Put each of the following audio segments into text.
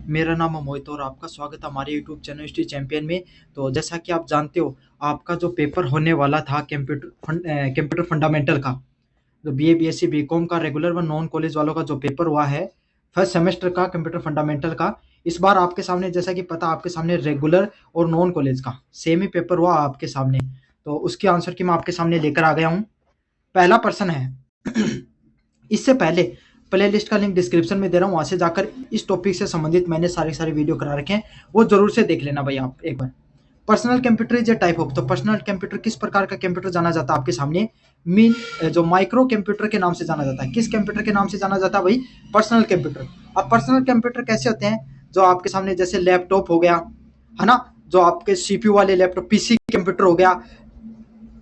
मेरा नाम है मोहित और आपका स्वागत है हमारे यूट्यूब चैनल हिस्ट्री चैंपियन में। तो जैसा कि आप जानते हो, आपका जो पेपर होने वाला था कंप्यूटर फंडामेंटल का, जो बीए बीएससी बीकॉम का रेगुलर व नॉन कॉलेज वालों का जो पेपर हुआ है फर्स्ट सेमेस्टर का कंप्यूटर फंडामेंटल का, इस बार आपके सामने, जैसा कि पता, आपके सामने रेगुलर और नॉन कॉलेज का सेम ही पेपर हुआ आपके सामने। तो उसके आंसर की मैं आपके सामने लेकर आ गया हूँ। पहला प्रश्न है इससे पहले प्ले लिस्ट का लिंक डिस्क्रिप्शन में दे रहा हूँ, वहां से जाकर इस टॉपिक से संबंधित मैंने सारे वीडियो करा रखे हैं, वो जरूर से देख लेना भाई आप एक बार। Personal computer is a type of, तो पर्सनल कंप्यूटर किस प्रकार का कंप्यूटर जाना जाता है आपके सामने? मीन जो माइक्रो कंप्यूटर के नाम से जाना जाता है। किस कंप्यूटर के नाम से जाना जाता है भाई? Personal computer. अब पर्सनल कंप्यूटर कैसे होते हैं? जो आपके सामने जैसे लैपटॉप हो गया, है ना, जो आपके सीपीयू वाले लैपटॉप, पीसी कंप्यूटर हो गया,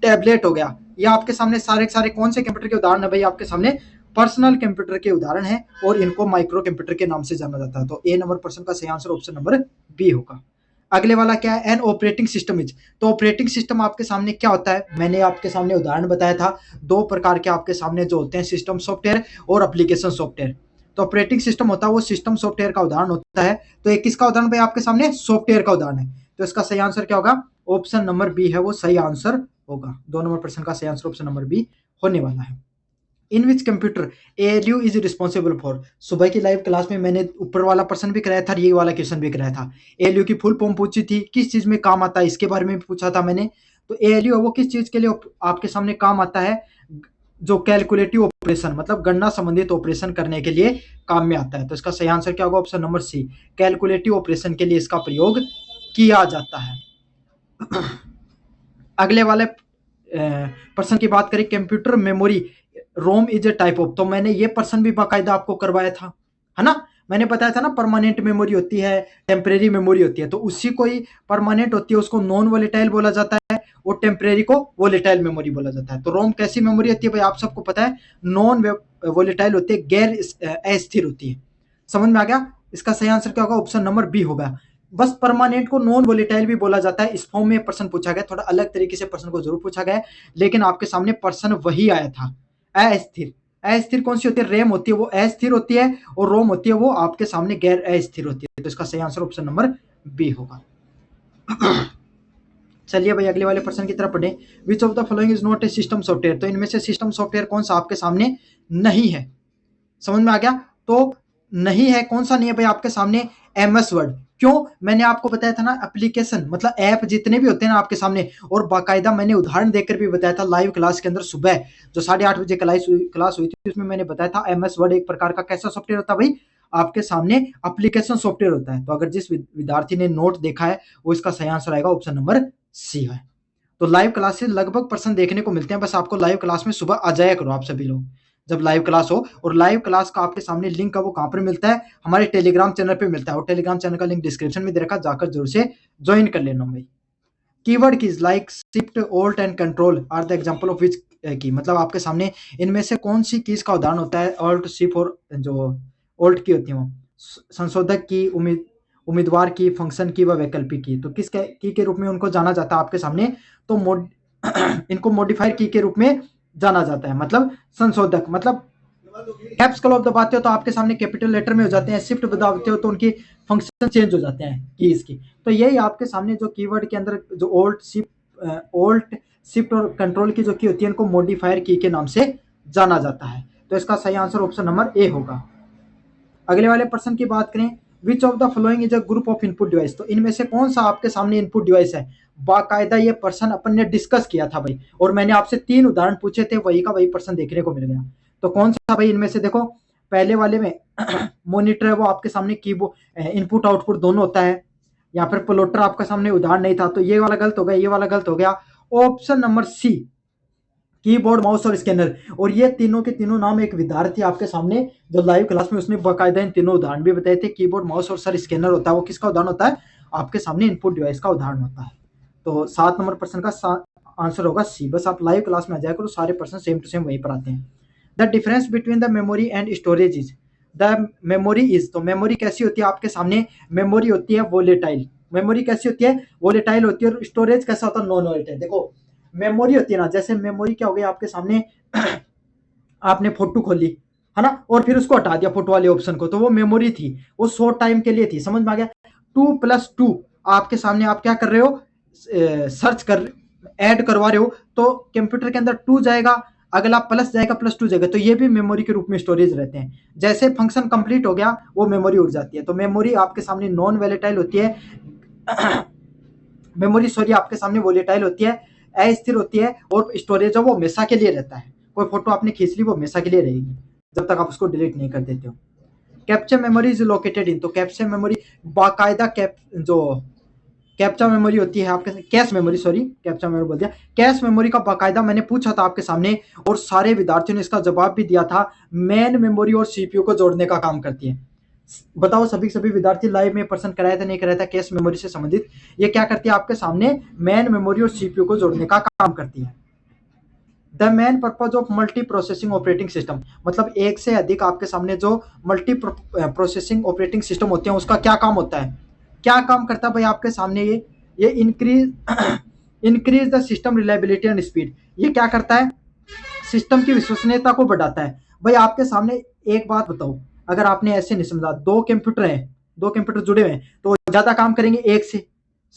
टैबलेट हो गया, ये आपके सामने सारे कौन से कंप्यूटर के उदाहरण है भाई? आपके सामने पर्सनल कंप्यूटर के उदाहरण है और इनको माइक्रो कंप्यूटर के नाम से जाना जाता है। तो ए नंबर प्रश्न का सही आंसर ऑप्शन नंबर बी होगा। अगले वाला क्या है? एन ऑपरेटिंग सिस्टम इज, तो ऑपरेटिंग सिस्टम आपके सामने क्या होता है? मैंने आपके सामने उदाहरण बताया था, दो प्रकार के आपके सामने जो होते हैं, सिस्टम सॉफ्टवेयर और एप्लीकेशन सॉफ्टवेयर। तो ऑपरेटिंग सिस्टम होता है वो सिस्टम सॉफ्टवेयर का उदाहरण होता है। तो एक किसका उदाहरण भाई आपके सामने? सॉफ्टवेयर का उदाहरण है। तो इसका सही आंसर क्या होगा? ऑप्शन नंबर बी है वो सही आंसर होगा। दो नंबर प्रश्न का सही आंसर ऑप्शन नंबर बी होने वाला है। In which computer ALU is responsible for, सुबह की लाइव क्लास में मैंने ऊपर वाला प्रश्न भी कराया था, ये वाला क्वेश्चन भी कराया था। एएलयू की फुल फॉर्म पूछी थी, किस चीज में काम आता है इसके बारे में भी पूछा था मैंने। तो एएलयू है वो किस चीज के लिए आपके सामने काम आता है? जो कैलकुलेटिव ऑपरेशन, मतलब गणना संबंधित ऑपरेशन करने के लिए काम में आता है। तो इसका सही आंसर क्या होगा? Option number C, calculative operation के लिए इसका प्रयोग किया जाता है। अगले वाले प्रश्न की बात करें, computer memory Rome is a type of, तो मैंने ये प्रश्न भी बाकायदा आपको करवाया था, है ना। मैंने बताया था ना, परमानेंट मेमोरी होती है, टेम्परेरी मेमोरी होती है। तो उसी को ही परमानेंट होती है उसको नॉन वोलेटाइल बोला जाता है, और टेम्परेरी को वोलेटाइल मेमोरी बोला जाता है। तो रोम कैसी मेमोरी होती है भाई? आप सबको पता है, नॉन वोलेटाइल होती है, गैर अस्थिर होती है। समझ में आ गया? इसका सही आंसर क्या होगा? ऑप्शन नंबर बी होगा। बस परमानेंट को नॉन वोलेटाइल भी बोला जाता है। इस फॉर्म में प्रश्न पूछा गया, थोड़ा अलग तरीके से प्रश्न को जरूर पूछा गया, लेकिन आपके सामने प्रश्न वही आया था। अस्थिर, अस्थिर कौन सी होती है? रैम होती है वो अस्थिर होती है, और रोम होती है वो आपके सामने गैर अस्थिर होती है। तो इसका सही आंसर ऑप्शन नंबर बी होगा। चलिए भाई अगले वाले प्रश्न की तरफ पढ़े। विच of the following is not a system software, तो इनमें से सिस्टम सॉफ्टवेयर कौन सा आपके सामने नहीं है? समझ में आ गया? तो नहीं है, कौन सा नहीं है भाई आपके सामने? MS word. क्यों? मैंने आपको बताया था ना, एप्लीकेशन मतलब ऐप जितने भी होते हैं ना आपके सामने, और बाकायदा मैंने उदाहरण देकर भी बताया था लाइव क्लास के अंदर, सुबह जो 8:30 बजे क्लास हुई थी, उसमें मैंने बताया था एमएस वर्ड एक प्रकार का कैसा सॉफ्टवेयर होता है भाई? आपके सामने एप्लीकेशन सॉफ्टवेयर होता है। तो अगर जिस विद्यार्थी ने नोट देखा है, वो इसका सही आंसर आएगा, ऑप्शन नंबर सी है। तो लाइव क्लास से लगभग प्रश्न देखने को मिलते हैं, बस आपको लाइव क्लास में सुबह आ जाया करो आप सभी लोग, जब लाइव क्लास हो। और लाइव क्लास का आपके सामने लिंक का वो कहाँ पर मिलता है? हमारे टेलीग्राम चैनल पे मिलता है, और टेलीग्राम चैनल का लिंक डिस्क्रिप्शन में दे रखा, जाकर जरूर से ज्वाइन कर लेना भाई। Keyword keys like shift alt and control are the example of which key, मतलब आपके सामने इनमें से कौन सी कीज का उदाहरण होता है? ऑल्ट, शिफ्ट और जो ऑल्ट की होती है वो संशोधक की, उम्मीदवार की, फंक्शन की व वैकल्पिक की। तो किस की के रूप में उनको जाना जाता है आपके सामने? तो इनको मॉडिफायर की के रूप में जाना जाता है, मतलब संशोधक। मतलब कैप्स क्लॉक दबाते हो तो आपके सामने कैपिटल लेटर में हो जाते हैं, शिफ्ट दबाते हो तो उनकी फंक्शन चेंज हो जाते हैं कीज की। तो यही आपके सामने जो कीवर्ड के अंदर जो ओल्ट शिफ्ट और कंट्रोल की जो की होती है, इनको मॉडिफायर की के नाम से जाना जाता है। तो इसका सही आंसर ऑप्शन नंबर ए होगा। अगले वाले प्रश्न की बात करें, विच of the following is a group of input device, तो इनमें से कौन सा आपके सामने इनपुट डिवाइस है? बाकायदा ये प्रश्न अपन ने डिस्कस किया था भाई, और मैंने आपसे 3 उदाहरण पूछे थे, वही का वही प्रश्न देखने को मिल गया। तो कौन सा भाई इनमें से? देखो पहले वाले में मॉनिटर है वो आपके सामने कीबोर्ड इनपुट आउटपुट दोनों होता है। यहाँ पर प्लॉटर आपका सामने उदाहरण नहीं था, तो ये वाला गलत हो गया, ये वाला गलत हो गया। Option number C, keyboard, mouse और स्कैनर। और ये तीनों के तीनों नाम एक विद्यार्थी आपके सामने जो लाइव क्लास में, उसने बाकायदा इन तीनों उदाहरण भी बताए थे। कीबोर्ड, माउस और सर स्कैनर होता है वो किसका उदाहरण होता है? आपके सामने इनपुट डिवाइस का उदाहरण होता है। तो 7 नंबर प्रश्न का आंसर होगा सी। बस आप लाइव क्लास में आ जाए करो, सारे प्रश्न सेम टू सेम वहीं पर आते हैं। The difference between the memory and storage is, the memory is, तो मेमोरी कैसी होती है आपके सामने? मेमोरी होती है वोलेटाइल। मेमोरी कैसी होती है? वोलेटाइल होती है। और स्टोरेज कैसा होता है? Non volatile. देखो मेमोरी होती है ना, जैसे मेमोरी क्या हो गई आपके सामने आपने फोटो खोली, है ना, और फिर उसको हटा दिया फोटो वाले ऑप्शन को, तो वो मेमोरी थी, वो शॉर्ट टाइम के लिए थी। समझ में आ गया? 2+2 आपके सामने आप क्या कर रहे हो, सर्च कर, ऐड करवा रहे हो, तो कंप्यूटर के अंदर 2 जाएगा, अगला प्लस जाएगा, +2 जाएगा, तो ये भी मेमोरी के रूप में स्टोरेज रहते हैं। जैसे फंक्शन कंप्लीट हो गया वो मेमोरी उड़ जाती है। तो मेमोरी आपके सामने नॉन वोलेटाइल होती है मेमोरी सॉरी आपके सामने वोलेटाइल होती है, अस्थिर होती है, और स्टोरेज है वो हमेशा के लिए रहता है। कोई फोटो आपने खींच ली वो हमेशा के लिए रहेगी जब तक आप उसको डिलीट नहीं कर देते हो। Capture memory is located in, तो कैप्चर मेमोरी बाकायदा जो कैप्चा मेमोरी होती है आपके, cache memory, sorry captcha memory बोल दिया, कैश मेमोरी का बाकायदा मैंने पूछा था आपके सामने और सारे विद्यार्थियों ने इसका जवाब भी दिया था, मेन मेमोरी और सीपीयू को जोड़ने का काम करती है। बताओ सभी विद्यार्थी लाइव में प्रश्न कराया था नहीं कराया था कैश मेमोरी से संबंधित, ये क्या करती है आपके सामने, मेन मेमोरी और सीपीयू को जोड़ने का काम करती है। The main purpose of multi processing operating system, मतलब एक से अधिक आपके सामने जो मल्टी प्रोसेसिंग ऑपरेटिंग सिस्टम होते हैं उसका क्या काम होता है, क्या काम करता है भाई आपके सामने, ये increase the system reliability and speed, ये क्या करता है, सिस्टम की विश्वसनीयता को बढ़ाता है। भाई आपके सामने एक बात बताओ, अगर आपने ऐसे नहीं समझा, दो कंप्यूटर जुड़े हुए हैं तो ज्यादा काम करेंगे एक से,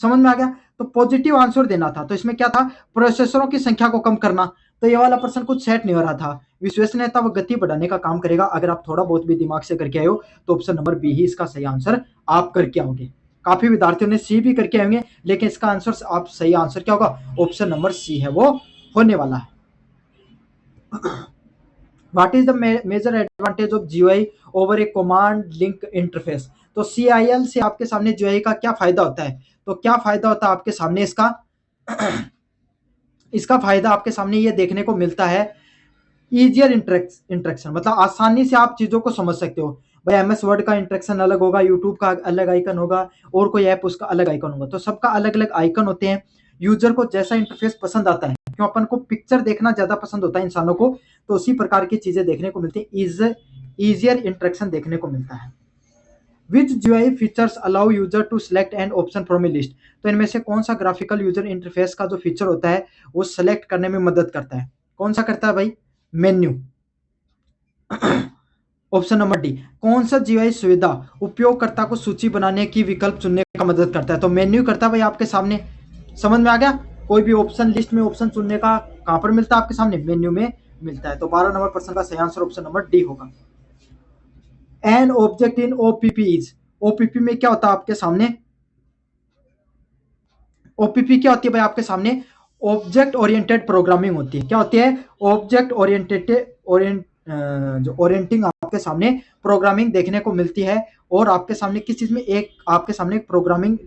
समझ में आ गया? तो पॉजिटिव आंसर देना था, तो इसमें क्या था, प्रोसेसरों की संख्या को कम करना, तो ये वाला प्रश्न कुछ सेट नहीं हो रहा था। विश्वसनीयता व गति बढ़ाने का काम करेगा। अगर आप थोड़ा बहुत भी दिमाग से करके आए हो तो ऑप्शन नंबर बी ही इसका सही आंसर आप करके आओगे। काफी विद्यार्थियों ने सी भी करके आएंगे, लेकिन इसका आंसर आप सही आंसर क्या होगा, ऑप्शन नंबर सी है वो होने वाला है। What is the major advantage of GUI over a command link interface, तो सीआईएल से आपके सामने जीयूआई का क्या फायदा होता है, तो क्या फायदा होता है आपके सामने इसका इसका फायदा आपके सामने ये देखने को मिलता है, इजियर इंटरेक्शन, मतलब आसानी से आप चीजों को समझ सकते हो। भाई एमएस वर्ड का इंटरेक्शन अलग होगा, यूट्यूब का अलग आइकन होगा, और कोई ऐप उसका अलग आइकन होगा, तो सबका अलग अलग आइकन होते हैं। यूजर को जैसा इंटरफेस पसंद आता है, क्यों अपन को पिक्चर देखना ज्यादा पसंद होता है इंसानों को, तो उसी प्रकार की चीजें देखने को मिलती है, इजियर इंटरेक्शन देखने को मिलता है। Which GUI features allow user to select an option from a list, तो इनमें से कौन सा ग्राफिकल यूजर इंटरफेस का जो फीचर होता है वो सेलेक्ट करने में मदद करता है, कौन सा करता है भाई, मेन्यू। ऑप्शन नंबर डी, कौन सा जीयूआई सुविधा उपयोगकर्ता को सूची बनाने की विकल्प चुनने का मदद करता है, तो मेन्यू करता है भाई आपके सामने। समझ में आ गया? कोई भी ऑप्शन लिस्ट में ऑप्शन चुनने का कहां पर मिलता है आपके सामने, मेन्यू में मिलता है। तो 12 नंबर प्रश्न का सही आंसर ऑप्शन नंबर डी होगा। An object in OPP is, OPP में क्या होता है आपके सामने, ओपीपी क्या होती है भाई आपके सामने, ऑब्जेक्ट ओरिएंटेड प्रोग्रामिंग होती है। क्या होती है, ऑब्जेक्ट जो ओरिएंटिंग आपके सामने प्रोग्रामिंग देखने को मिलती है। और आपके सामने किस चीज में, एक आपके सामने प्रोग्रामिंग,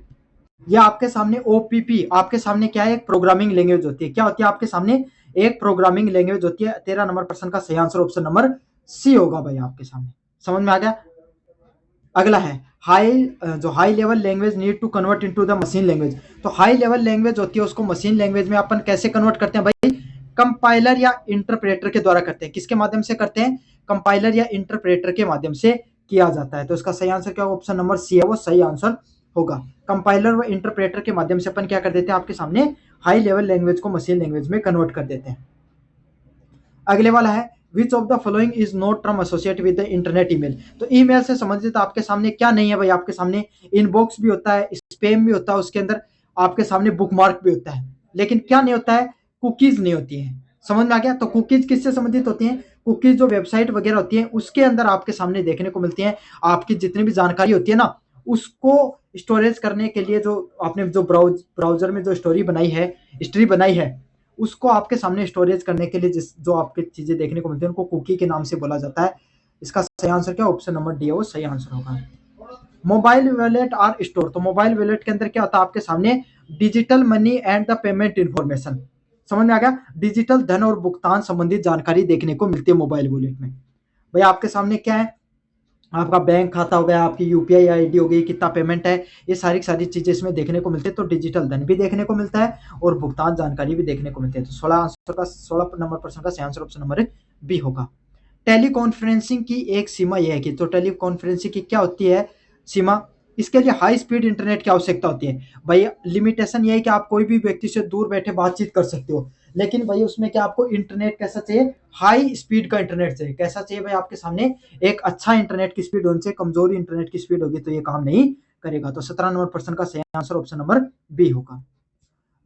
या आपके सामने ओपीपी आपके सामने क्या है, एक प्रोग्रामिंग लैंग्वेज होती है। क्या होती है आपके सामने, एक प्रोग्रामिंग लैंग्वेज होती है। 13 नंबर प्रश्न का सही आंसर ऑप्शन नंबर सी होगा भाई आपके सामने। समझ में आ गया? अगला है high level language need to convert into the machine language, तो हाई लेवल लैंग्वेज होती है उसको मशीन लैंग्वेज में अपन कैसे कन्वर्ट करते हैं भाई, कंपाइलर या इंटरप्रेटर के द्वारा करते हैं। किसके माध्यम से करते हैं, कंपाइलर या इंटरप्रेटर के माध्यम से किया जाता है। तो इसका सही आंसर क्या होगा, ऑप्शन नंबर सी है वो सही आंसर होगा। कंपाइलर व इंटरप्रेटर के माध्यम से अपन क्या कर देते हैं, आपके सामने हाई लेवल लैंग्वेज को मशीन लैंग्वेज में कन्वर्ट कर देते हैं। अगले वाला है विच of the following is not term associate with the internet email, तो ईमेल से संबंधित आपके सामने क्या नहीं है भाई, आपके सामने इनबॉक्स भी होता है, स्पैम भी होता है, उसके अंदर आपके सामने बुकमार्क भी होता है, लेकिन क्या नहीं होता है, कुकीज नहीं होती है। समझ में आ गया? तो कुकीज किससे संबंधित होती हैं, कुकीज जो वेबसाइट वगैरह होती है उसके अंदर आपके सामने देखने को मिलती है। आपकी जितनी भी जानकारी होती है ना, उसको स्टोरेज करने के लिए जो आपने जो ब्राउजर में जो हिस्ट्री बनाई है, उसको आपके सामने स्टोरेज करने के लिए जो आपके चीजें देखने को मिलती है उनको कुकी के नाम से बोला जाता है। इसका सही आंसर क्या, ऑप्शन नंबर डी है वो सही आंसर होगा। मोबाइल वॉलेट आर स्टोर, तो मोबाइल वॉलेट के अंदर क्या होता है आपके सामने, digital money and the payment information. समझ में आ गया? डिजिटल धन और भुगतान संबंधित जानकारी देखने को मिलती है मोबाइल वॉलेट में। भाई आपके सामने क्या है, आपका बैंक खाता हो गया, आपकी यूपीआई आईडी हो गई, कितना पेमेंट है, ये सारी सारी चीजें इसमें देखने को मिलती है। तो डिजिटल धन भी देखने को मिलता है और भुगतान जानकारी भी देखने को मिलती है। तो 16 नंबर प्रश्न का सही आंसर ऑप्शन नंबर बी होगा। टेली कॉन्फ्रेंसिंग की एक सीमा यह है कि, तो टेली कॉन्फ्रेंसिंग की क्या होती है सीमा, इसके लिए हाई स्पीड इंटरनेट की आवश्यकता होती है भाई। लिमिटेशन ये है कि आप कोई भी व्यक्ति से दूर बैठे बातचीत कर सकते हो, लेकिन भाई उसमें क्या आपको इंटरनेट कैसा चाहिए, हाई स्पीड का इंटरनेट चाहिए। कैसा चाहिए भाई, आपके सामने एक अच्छा इंटरनेट की स्पीड होनी चाहिए, कमजोर इंटरनेट की स्पीड होगी तो ये काम नहीं करेगा। तो 17 नंबर प्रश्न का सही आंसर ऑप्शन नंबर बी होगा।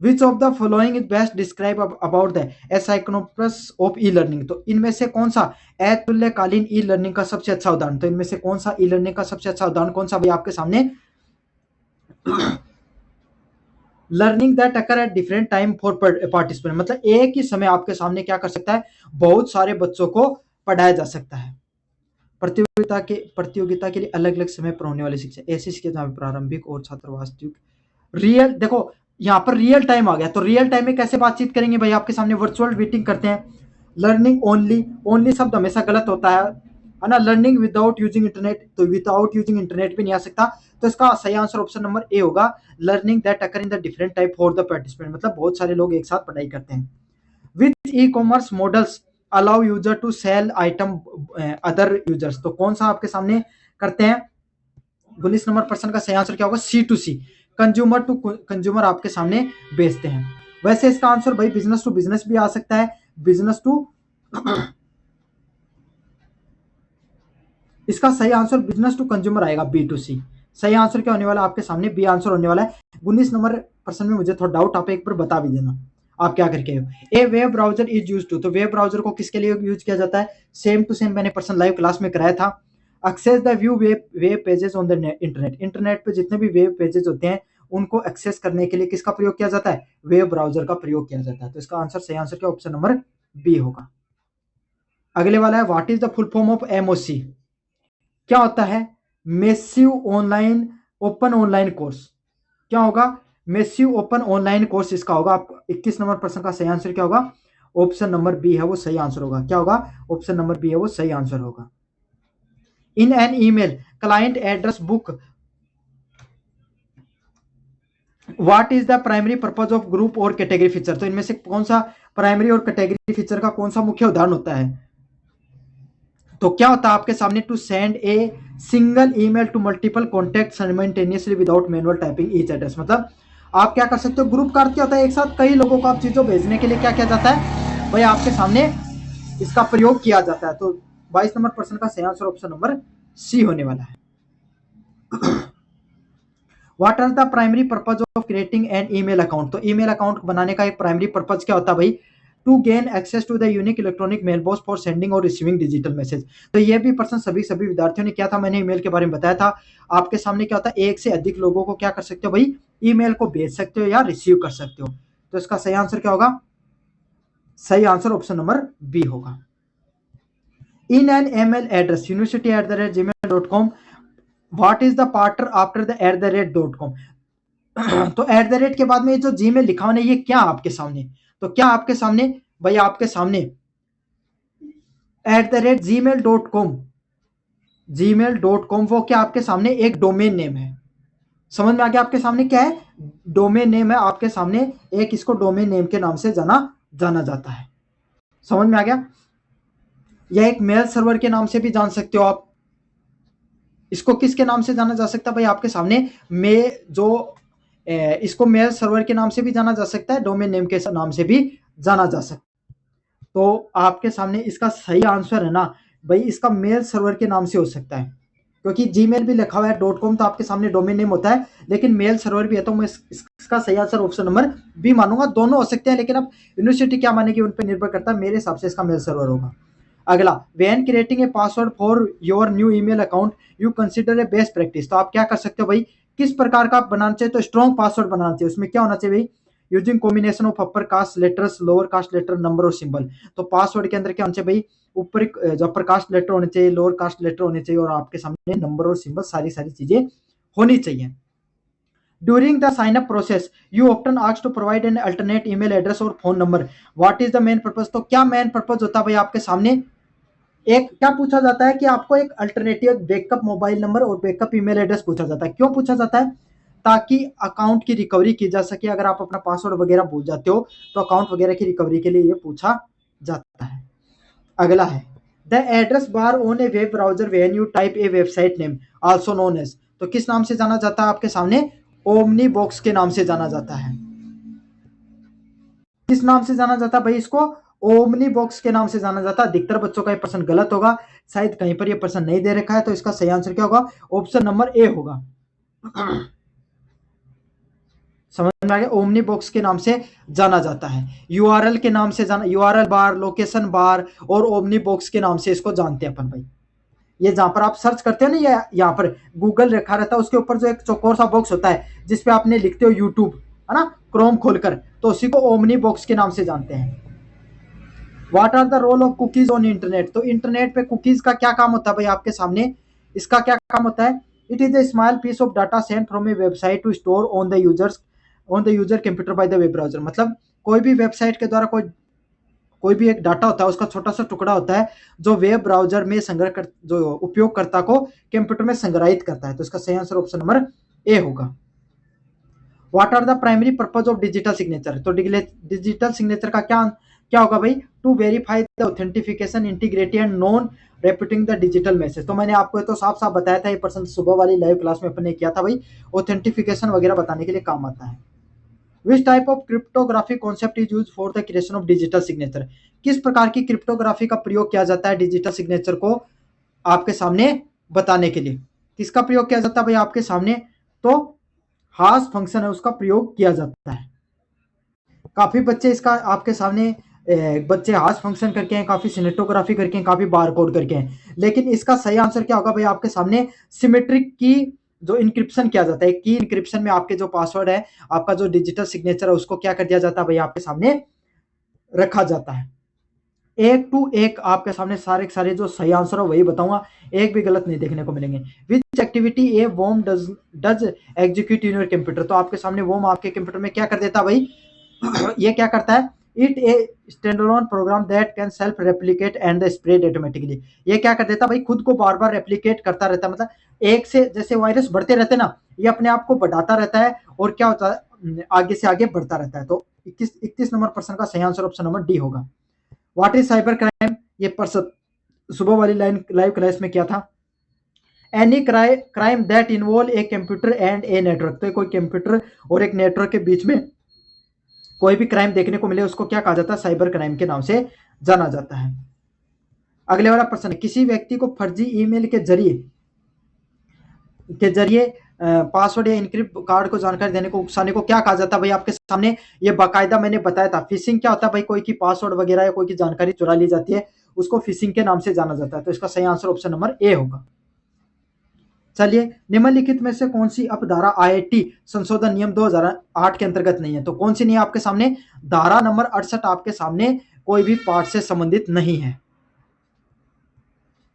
Which of the following is best describe about the encyclopedia of e learning, तो इनमें से कौन सा अतुल्यकालीन ई लर्निंग का सबसे अच्छा उदाहरण, तो इनमें से कौन सा ई लर्निंग का सबसे अच्छा उदाहरण कौन सा भाई आपके सामने learning that occur at different time for participant, मतलब एक ही समय आपके सामने क्या कर सकता है, बहुत सारे बच्चों को पढ़ाया जा सकता है। प्रतियोगिता के लिए अलग अलग समय पर होने वाली शिक्षा, ऐसी शिक्षा जहाँ पे प्रारंभिक और छात्र वास्तविक रियल, देखो यहाँ पर रियल टाइम आ गया, तो रियल टाइम में कैसे बातचीत करेंगे भाई, आपके सामने वर्चुअल मीटिंग करते हैं। लर्निंग ओनली, ओनली शब्द हमेशा गलत होता है ना। लर्निंग विदाउट यूजिंग इंटरनेट, तो विदाउट यूजिंग इंटरनेट भी नहीं आ सकता। तो इसका सही आंसर ऑप्शन नंबर ए होगा, learning that occur in the different type for the participant, मतलब बहुत सारे लोग एक साथ पढ़ाई करते हैं। Which e commerce models allow user to sell item other users, तो कौन सा आपके सामने करते हैं। 19 नंबर प्रश्न का सही आंसर क्या होगा, C to C, consumer to consumer आपके सामने बेचते हैं। वैसे इसका आंसर भाई बिजनेस टू बिजनेस भी आ सकता है, बिजनेस टू इसका सही आंसर बिजनेस टू कंज्यूमर आएगा, बी टू सी। सही आंसर क्या होने वाला है आपके सामने, बी आंसर होने वाला है। 19 नंबर प्रश्न में मुझे थोड़ा डाउट, आप एक बार बता भी देना आप क्या करके हो। A web browser is use to, तो वेब ब्राउजर को किसके लिए यूज किया जाता है, सेम टू सेम मैंने पर्सन लाइव क्लास में कराया था। Access the view web pages on the internet, internet पे जितने भी वेब पेजेस होते हैं उनको एक्सेस करने के लिए किसका प्रयोग किया जाता है, वेब ब्राउजर का प्रयोग किया जाता है। तो इसका आंसर सही आंसर क्या ऑप्शन नंबर बी होगा। अगले वाला है what is the full form of MOC, क्या होता है, massive online open online course, क्या होगा, मेसिव ओपन ऑनलाइन कोर्स इसका होगा। आप 21 नंबर प्रश्न का सही आंसर क्या होगा, ऑप्शन नंबर बी है वो सही आंसर होगा। क्या होगा, ऑप्शन नंबर बी है वो सही आंसर होगा। In an email client address book what is the primary purpose of group और कैटेगरी फीचर, तो इनमें से कौन सा प्राइमरी और कैटेगरी फीचर का कौन सा मुख्य उदाहरण होता है। तो क्या होता है आपके सामने, to send a single email to multiple contact simultaneously without manual typing each address, मतलब आप क्या कर सकते हो, ग्रुप का अर्थ क्या होता है, एक साथ कई लोगों को आप चीजों भेजने के लिए क्या किया जाता है भाई, आपके सामने इसका प्रयोग किया जाता है। तो 22 नंबर प्रश्न का सही आंसर ऑप्शन नंबर सी होने वाला है। What are the primary purpose of creating an email account, तो ईमेल अकाउंट बनाने का एक प्राइमरी पर्पज क्या होता है भाई, to gain access to the unique electronic mail box for sending और रिसीविंग डिजिटल मैसेज। तो ये भी प्रश्न सभी विद्यार्थियों ने किया था, मैंने ईमेल के बारे में बताया था। आपके सामने क्या होता है, एक से अधिक लोगों को क्या कर सकते हो भाई, ईमेल को भेज सकते हो या रिसीव कर सकते हो। तो इसका सही आंसर क्या होगा, सही आंसर ऑप्शन नंबर बी होगा। In an email address university@gmail.com what is the part after the @.com, तो @ के बाद में जो जीमेल लिखा हुआ है ये क्या आपके सामने, तो क्या आपके सामने भाई, आपके सामने @gmail.com, gmail.com वो क्या आपके सामने एक डोमेन नेम है। समझ में आ गया, आपके सामने क्या है, डोमेन नेम है आपके सामने एक, इसको डोमेन नेम के नाम से जाना जाता है। समझ में आ गया, या एक मेल सर्वर के नाम से भी जान सकते हो आप। इसको किसके नाम से जाना जा सकता है भाई, आपके सामने में जो इसको मेल सर्वर के नाम से भी जाना जा सकता है, डोमेन नेम के नाम से भी जाना जा सकता है। तो आपके सामने इसका सही आंसर है ना भाई, इसका मेल सर्वर के नाम से हो सकता है, क्योंकि जीमेल भी लिखा हुआ है, .com तो आपके सामने डोमेन नेम होता है, लेकिन मेल सर्वर भी है, तो मैं इसका सही आंसर ऑप्शन नंबर बी मानूंगा। दोनों हो सकते हैं, लेकिन अब यूनिवर्सिटी क्या मानेगी उन पर निर्भर करता है, मेरे हिसाब से इसका मेल सर्वर होगा। अगला, when creating a password for your new email account you consider a best practice, तो आप क्या कर सकते हो भाई, किस प्रकार का बनाना चाहिए, तो स्ट्रॉन्ग पासवर्ड बनाना चाहिए। उसमें क्या होना चाहिए भाई, using combination of upper cast letters, lower cast letter, number और सिंबल। तो पासवर्ड के अंदर क्या होना चाहिए भाई, ऊपर जो अपर कास्ट लेटर होने चाहिए, लोअर कास्ट लेटर होने चाहिए, और आपके सामने नंबर और सिंबल सारी चीजें होनी चाहिए। During the sign up process, you often asked to provide an alternate email address और phone number. What is the main purpose? तो क्या मेन पर्पज होता है भाई आपके सामने, एक क्या पूछा जाता है कि आपको एक अल्टरनेटिव बैकअप मोबाइल नंबर और बैकअप ईमेल एड्रेस पूछा जाता है। क्यों पूछा जाता है, ताकि अकाउंट की रिकवरी की जा सके। अगर आप अपना पासवर्ड वगैरह भूल जाते हो तो अकाउंट वगैरह की रिकवरी के लिए ये पूछा जाता है। अगला है the address bar on a web browser when you type a website name also known as, तो किस नाम से जाना जाता है आपके सामने? ओमनी बॉक्स के नाम से जाना जाता है। किस नाम से जाना जाता है भाई इसको? ओमनी बॉक्स के नाम से जाना जाता है। अधिकतर बच्चों का ये प्रश्न गलत होगा, शायद कहीं पर ये प्रश्न नहीं दे रखा है, तो इसका सही आंसर क्या होगा? ऑप्शन नंबर ए होगा। समझ में आ गया? ओमनी बॉक्स के नाम से जाना जाता है। यूआरएल के नाम से जाना, यूआरएल बार, लोकेशन बार और ओमनी बॉक्स के नाम से इसको जानते हैं अपन भाई। ये जहां पर आप सर्च करते हो ना, ये यहाँ पर गूगल रखा रहता है, उसके ऊपर जो एक चौकोर सा बॉक्स होता है जिसपे आपने लिखते हो यूट्यूब, है ना, क्रोम खोलकर, तो उसी को ओमनी बॉक्स के नाम से जानते हैं। What are the role of cookies on internet? तो इंटरनेट पे कुकीज का क्या काम होता है भाई आपके सामने? इसका क्या काम होता है? It is a small piece of data sent from a website to store on the user computer by the web browser. मतलब कोई भी वेबसाइट के द्वारा कोई भी एक डाटा होता है, उसका छोटा सा टुकड़ा होता है जो वेब ब्राउजर में जो उपयोगकर्ता को कंप्यूटर में संग्रहित करता है। तो इसका सही आंसर ऑप्शन नंबर ए होगा। What are the primary purpose of digital signature? तो डिजिटल सिग्नेचर का क्या क्या होगा भाई? To verify the authentification, integrity and non repeating the digital message. तो मैंने आपको तो साफ साफ बताया था, ये पर्सन सुबह वाली लाइव क्लास में अपने किया था भाई, ऑथेंटिफिकेशन वगैरह बताने के लिए काम आता है। Which type of cryptography concept is use for the creation of digital signature? किस प्रकार की क्रिप्टोग्राफी का प्रयोग किया जाता है डिजिटल सिग्नेचर को आपके सामने बताने के लिए? किसका प्रयोग किया जाता है भाई आपके सामने? तो हाश फंक्शन है, उसका प्रयोग किया जाता है। काफी बच्चे इसका आपके सामने बच्चे हाश फंक्शन करके हैं, काफी सिनेटोग्राफी करके हैं, काफी बार कोड करके हैं, लेकिन इसका सही आंसर क्या होगा भाई आपके सामने? सिमेट्रिक की जो इंक्रिप्शन किया जाता है, की इंक्रिप्शन में आपके जो पासवर्ड है, आपका जो डिजिटल सिग्नेचर है, उसको क्या कर दिया जाता है भाई आपके सामने रखा जाता है। एक टू एक आपके सामने सारे सारे जो सही आंसर हो वही बताऊंगा, एक भी गलत नहीं देखने को मिलेंगे। Which activity a worm does execute in your computer? तो आपके सामने वॉर्म आपके कंप्यूटर में क्या कर देता है भाई? ये क्या करता है? It a standalone program that can self replicate and spread automatically. ये क्या कर देता है भाई? खुद को बार बार रेप्लिकेट करता रहता है, मतलब एक से जैसे वायरस बढ़ते रहते ना, ये अपने आप को बढ़ाता रहता है और क्या होता है, आगे से आगे बढ़ता रहता है। तो 21 नंबर प्रश्न का सही आंसर ऑप्शन नंबर डी होगा। What is cyber crime? ये पर्सन सुबह वाली लाइव क्लास में किया था। Any crime that involve a computer and a network. तो कोई कंप्यूटर और एक नेटवर्क के बीच में कोई भी क्राइम देखने को मिले, उसको क्या कहा जाता है? साइबर क्राइम के नाम से जाना जाता है। अगले वाला प्रश्न, किसी व्यक्ति को फर्जी ईमेल के जरिए पासवर्ड या इनक्रिप्ट कार्ड को जानकारी देने को उकसाने को क्या कहा जाता है भाई आपके सामने? ये बाकायदा मैंने बताया था। फिशिंग क्या होता है भाई? कोई की पासवर्ड वगैरह या कोई की जानकारी चुरा ली जाती है, उसको फिशिंग के नाम से जाना जाता है। तो इसका सही आंसर ऑप्शन नंबर ए होगा। चलिए, निम्नलिखित में से कौन सी अपधारा आईआईटी संशोधन नियम 2008 के अंतर्गत नहीं है? तो कौन सी नहीं है आपके सामने? धारा नंबर 68 आपके सामने कोई भी पार्ट से संबंधित नहीं है।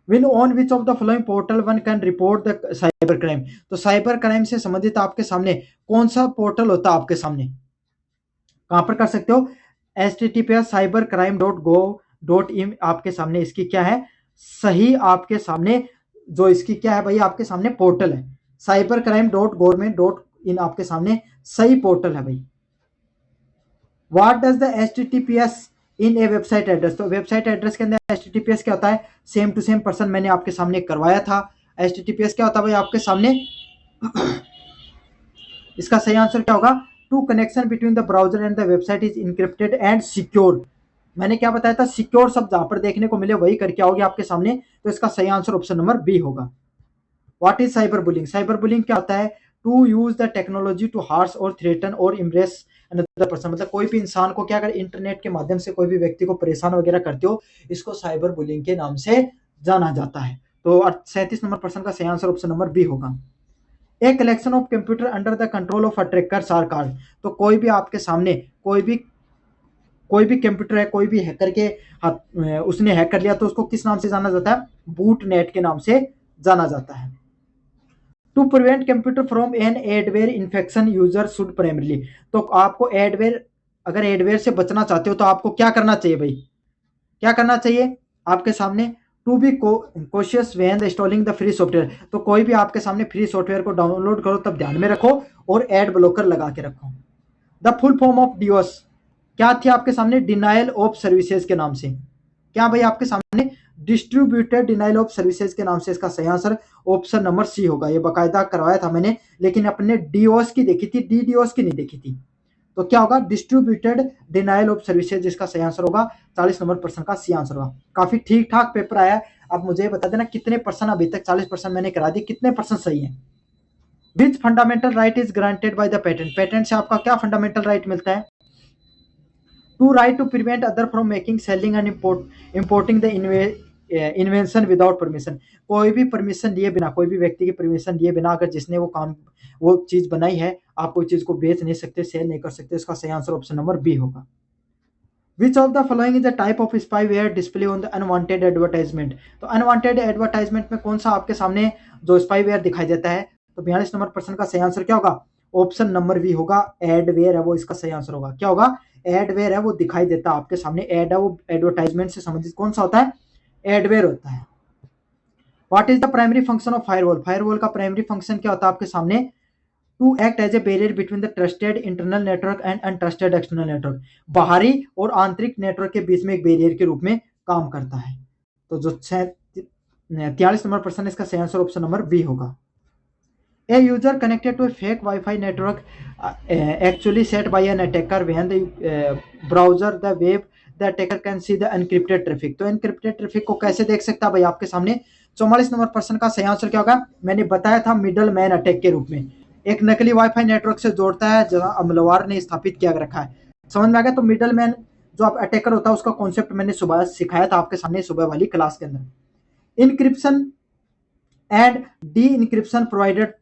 Win on which of the following portal one can report the cyber crime? तो साइबर क्राइम से संबंधित आपके सामने कौन सा पोर्टल होता है आपके सामने? कहां पर कर सकते हो? https://cybercrime.gov.in आपके सामने इसकी क्या है? सही आपके सामने जो इसकी क्या है भाई आपके सामने पोर्टल है, cybercrime.government.in आपके सामने सही पोर्टल है भाई। What does the https in A website address? तो वेबसाइट एड्रेस के अंदर https क्या होता है? सेम टू सेम पर्सन मैंने आपके सामने करवाया था। https क्या होता है भाई आपके सामने? इसका सही आंसर क्या होगा? To connection between the browser and the website is encrypted and secure. मैंने क्या बताया था? सिक्योर शब्द जहां पर देखने को मिले वही करके आओगे आपके सामने। तो इसका सही आंसर ऑप्शन नंबर बी होगा। What is cyber bullying? Cyber bullying क्या होता है? To use the technology to harass और थ्रेटन और इम्प्रेस अनदर पर्सन। मतलब कोई भी इंसान को क्या, अगर इंटरनेट के माध्यम से कोई भी व्यक्ति को परेशान वगैरह करते हो, इसको साइबर बुलिंग के नाम से जाना जाता है। तो 37 नंबर प्रश्न का सही आंसर ऑप्शन नंबर बी होगा। A collection of computer under the control of attackers are called. तो कोई भी आपके सामने कोई भी कंप्यूटर है, कोई भी हैकर के हाथ उसने हैक कर लिया, तो उसको किस नाम से जाना जाता है? बूट नेट के नाम से जाना जाता है। To prevent computer from an adware infection user should primarily. तो आपको एडवेयर, अगर एडवेयर से बचना चाहते हो तो आपको क्या करना चाहिए भाई? क्या करना चाहिए आपके सामने? To be cautious when installing the free software. तो कोई भी आपके सामने फ्री सॉफ्टवेयर को डाउनलोड करो तब ध्यान में रखो और एड ब्लॉकर लगा के रखो। The full form of DOs क्या थी आपके सामने? डिनायल ऑफ सर्विसेज के नाम से। क्या भाई आपके सामने डिस्ट्रीब्यूटेड डिनाइल ऑफ सर्विसेज के नाम से इसका सही आंसर ऑप्शन नंबर सी होगा। ये बाकायदा करवाया था मैंने, लेकिन अपने डीओस की देखी थी, डीडीओस की नहीं देखी थी। तो क्या होगा, डिस्ट्रीब्यूटेड डिनाइल ऑफ सर्विसेज जिसका सही आंसर होगा 40 नंबर पर्सन का सी आंसर होगा। काफी ठीक ठाक पेपर आया। अब मुझे बता देना कितने पर्सन, अभी तक 40% मैंने करा दी, कितने पर्सन सही है। Which fundamental right is granted by the patent, patent से आपका क्या फंडामेंटल राइट मिलता है? To right to prevent other from making, selling and importing the invention without permission. कोई भी परमिशन लिए बिना, कोई भी व्यक्ति की परमिशन लिए बिना अगर जिसने वो चीज बनाई है, आप कोई चीज को बेच नहीं सकते, सेल नहीं कर सकते। इसका सही आंसर ऑप्शन नंबर बी होगा। Which of the following is the type of spyware display on the unwanted advertisement, तो अनवांटेड एडवर्टाइजमेंट में कौन सा आपके सामने जो स्पाईवेयर दिखाई देता है? तो 42 नंबर पर्सन का सही आंसर क्या होगा? ऑप्शन नंबर वी होगा, एडवेयर है वो इसका सही आंसर होगा। क्या होगा? एडवेयर है वो दिखाई देता है आपके सामने, एड है वो एडवर्टाइजमेंट से संबंधित कौन सा होता है? एडवेयर होता है। What is the primary function of firewall, firewall का प्राइमरी फंक्शन क्या होता है आपके सामने? To act as a barrier between the trusted internal network and untrusted external network, बाहरी और आंतरिक नेटवर्क के बीच में एक बैरियर के रूप में काम करता है। तो जो 43 नंबर पर्सन, इसका सही आंसर ऑप्शन नंबर बी होगा। A user connected to a fake Wi-Fi network actually set by an attacker when the browser the web the attacker can see the encrypted traffic, तो encrypted traffic को कैसे देख सकता है भाई आपके सामने? 44 नंबर पर्सन का सही आंसर क्या होगा? मैंने बताया था मिडल मैन अटैक के रूप में, एक नकली वाईफाई नेटवर्क से जोड़ता है जहां हमलावर ने स्थापित किया रखा है। समझ में आ गया? तो मिडल मैन जो आप अटैकर होता है उसका कॉन्सेप्ट मैंने सुबह सिखाया था आपके सामने, सुबह वाली क्लास के अंदर। Encryption and D encryption provided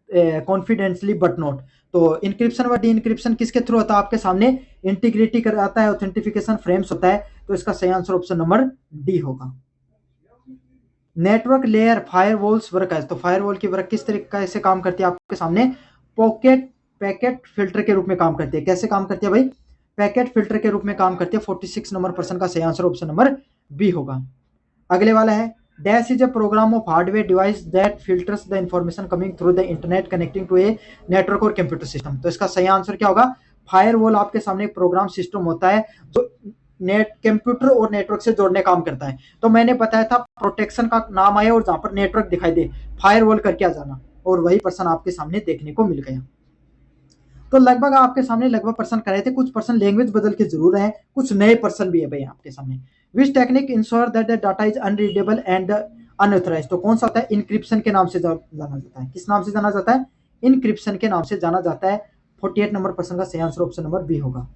confidentiality but not, तो इनक्रिप्शन व डी इनक्रिप्शन किसके थ्रू होता है आपके सामने? इंटीग्रिटी कराता है, ऑथेंटिफिकेशन फ्रेम्स होता है। तो इसका सही आंसर ऑप्शन नंबर डी होगा। नेटवर्क लेयर फायरवॉल्स वर्क है, तो फायरवॉल की वर्क किस तरीके से काम करती है आपके सामने? पैकेट फिल्टर के रूप में काम करती है। कैसे काम करती है भाई? पैकेट फिल्टर के रूप में काम करती है। 46 नंबर पर्सन का सही आंसर ऑप्शन नंबर बी होगा। अगले वाला है, dash is a program of hardware device that filters the information coming through the internet connecting to a network और कंप्यूटर सिस्टम, तो इसका सही आंसर क्या होगा? फायरवॉल आपके सामने एक प्रोग्राम सिस्टम होता है जो नेट कंप्यूटर और नेटवर्क से जोड़ने काम करता है। तो मैंने बताया था प्रोटेक्शन का नाम आया और जहां पर नेटवर्क दिखाई दे फायरवॉल करके आ जाना, और वही पर्सन आपके सामने देखने को मिल गया। तो लगभग आपके सामने लगभग पर्सन कर रहे थे, कुछ पर्सन लैंग्वेज बदल के जरूर हैं, कुछ नए पर्सन भी है भाई आपके सामने। Which technique ensure that the data is unreadable and unauthorized, तो कौन सा होता है? इंक्रिप्शन के नाम से जाना जाता है। किस नाम से जाना जाता है? इंक्रिप्शन के नाम से जाना जाता है। 48 नंबर पर्सन का सही आंसर ऑप्शन नंबर बी होगा।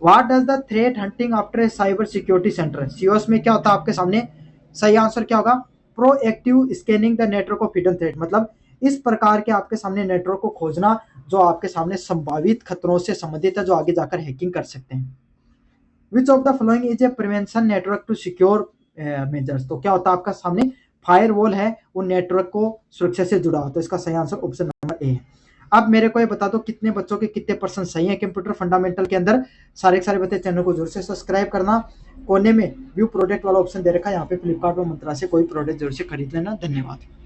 What does the threat hunting after a cyber security centre, COS में क्या होता है आपके सामने? सही आंसर क्या होगा? Proactive scanning the network of hidden threat, मतलब इस प्रकार के आपके सामने नेटवर्क को खोजना जो आपके सामने संभावित खतरों से संबंधित है, जो आगे जाकर हैकिंग कर सकते हैं। Which of the following is a prevention network to secure measures, तो क्या होता है आपका सामने? फायरवॉल है वो नेटवर्क को सुरक्षा से जुड़ा हो, तो इसका सही आंसर ऑप्शन नंबर ए है। अब मेरे को ये बता दो कितने बच्चों के कितने पर्सन सही है कंप्यूटर फंडामेंटल के अंदर? सारे के सारे बच्चे चैनल को जरूर से सब्सक्राइब करना। कोने में व्यू प्रोडक्ट वाला ऑप्शन दे रखा है, यहाँ पे फ्लिपकार्ट और मंत्रा से कोई प्रोडक्ट जरूर से खरीद लेना। धन्यवाद।